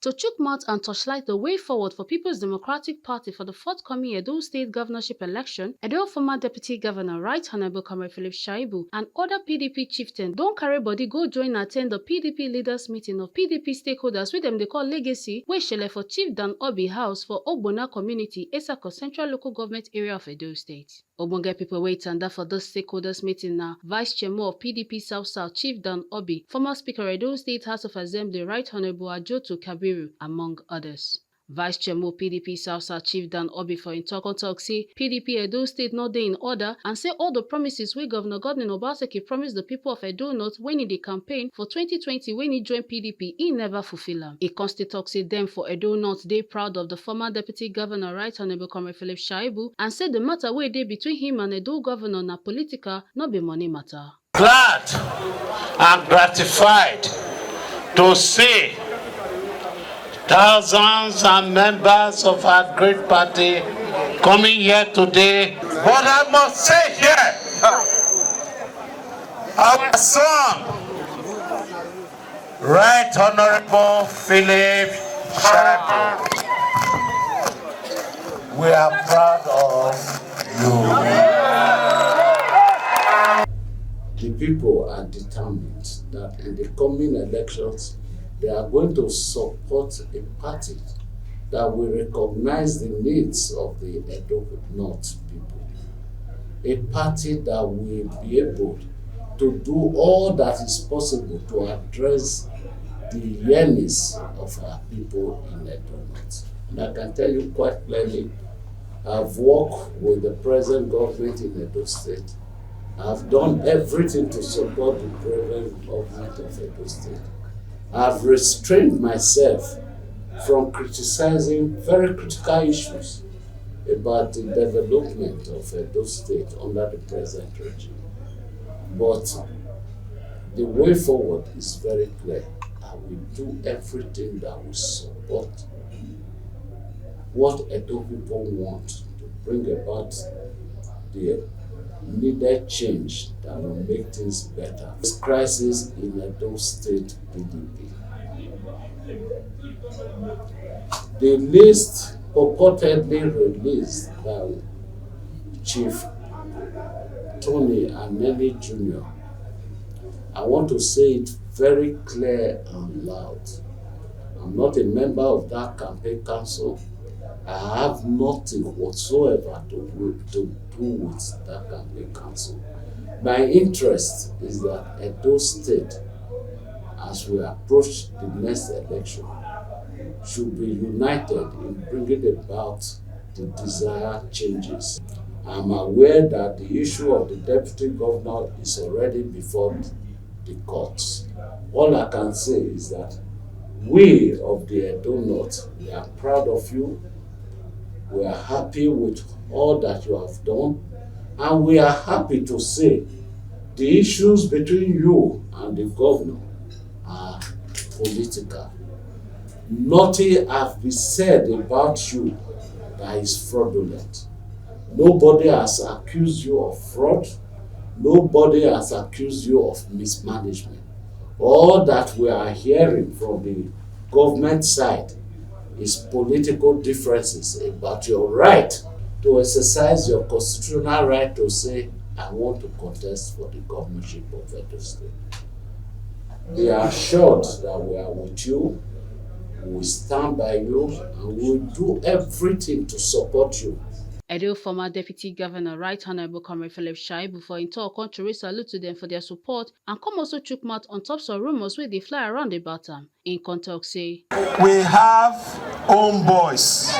to chook mouth and torchlight the way forward for People's Democratic Party for the forthcoming Edo State governorship election, Edo former Deputy Governor Right Honorable Comrade Shaibu and other PDP chieftains don carry body go join attend the PDP leaders meeting of PDP stakeholders wey dem dey call Legacy wey shele for Chief Dan Orbih house for Ogbonna community, Esako Central Local Government Area of Edo State. Ogbonge people wey tanda for this stakeholders meeting na Vice Chairman of PDP South South Chief Dan Orbih, former Speaker Edo State House of Assembly Right Honorable Ajoto Kabiru, among others. Vice Chairman PDP South South Chief Dan Orbih for him talk say PDP Edo State not dey in order and say all the promises wey Governor Godwin Obaseki promised the people of Edo North when he dey campaign for 2020 when he joined PDP, he never fulfill am. He constantly talk say them for Edo North dey proud of the former Deputy Governor Right Honorable Comrade Shaibu and say the matter wey dey between him and Edo Governor na political, not be money matter. Glad and gratified to see thousands and members of our great party coming here today. But I must say here, our son, Right Honorable Philip Shaibu, we are proud of you. The people are determined that in the coming elections, they are going to support a party that will recognize the needs of the Edo North people. A party that will be able to do all that is possible to address the yearnings of our people in Edo North. And I can tell you quite clearly, I've worked with the present government in Edo State. I've done everything to support the present government of Edo State. I've restrained myself from criticizing very critical issues about the development of Edo State under the present regime. But the way forward is very clear. I will do everything that will support what Edo people want to bring about the needed change that will make things better. This crisis in Edo State PDP. The list purportedly released by Chief Tony Aneli Jr. I want to say it very clear and loud. I'm not a member of that campaign council. I have nothing whatsoever to do with that campaign council. My interest is that Edo State, as we approach the next election, should be united in bringing about the desired changes. I'm aware that the issue of the deputy governor is already before the courts. All I can say is that we of the Edo North, we are proud of you. We are happy with all that you have done, and we are happy to say the issues between you and the governor are political. Nothing has been said about you that is fraudulent. Nobody has accused you of fraud. Nobody has accused you of mismanagement. All that we are hearing from the government side is political differences about your right to exercise your constitutional right to say, I want to contest for the governorship of Edo State. Be assured that we are with you, we will stand by you, and we will do everything to support you. Edo former Deputy Governor Right Honorable Comrade Shaibu for him talk contrary salute to them for their support and come also chook mouth on top some rumors where they fly around about them. In contact say, we have homeboys.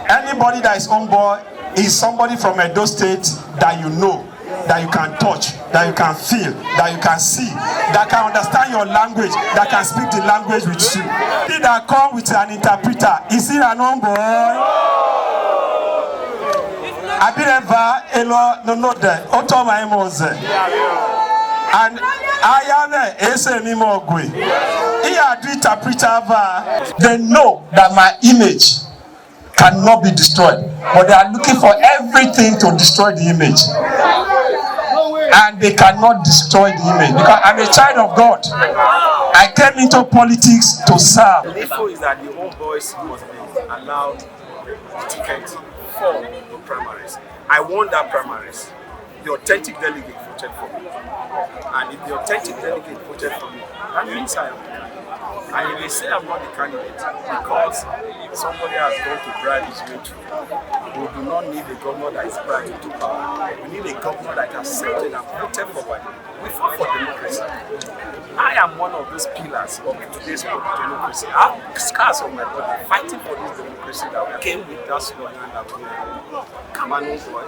Anybody that is homeboy is somebody from Edo State that you know, that you can touch, that you can feel, that you can see, that can understand your language, that can speak the language with you. Did that come with an interpreter? Is he an homeboy? I believe no there. Oto my mose. And I am a anymore gwe. They know that my image cannot be destroyed, but they are looking for everything to destroy the image. And they cannot destroy the image because I'm a child of God. I came into politics to serve. The info is that the home boys must be allowed ticket for the primaries. I won that primaries. The authentic delegate voted for me. And if the authentic delegate voted for me, that means I am. And if they say I'm not the candidate because somebody has gone to bribe his way through, we do not need a governor that is bribed into power. We need a governor that is accepted and voted for by them. We fought for democracy. I am one of those pillars of today's democracy. I have scars on my body fighting for this democracy that we came with that slogan that we come on old boy.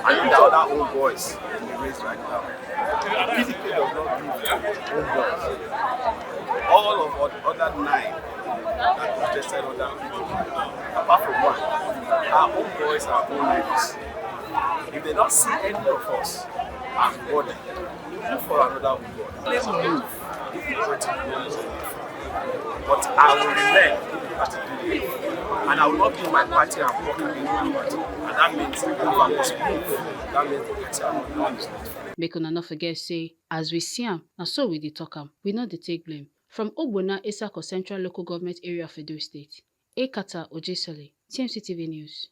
And the other old boys in the race right now. The PDP does not give old boys. All of our other 9 that protested on that PDP, apart from one, our own boys, our own ladies. If they don't see any of us as body, look for another old boy. Let's move. But I will remain in the party, and I will not be in my party and working in my party. And that means if I must move. That means the party I will not. Make una not forget say, as we see am, na so we dey talk am. We no dey take blame. From Ogbonna, Isako Central Local Government Area of Edo State, Ekata Ojesole, TMC TV News.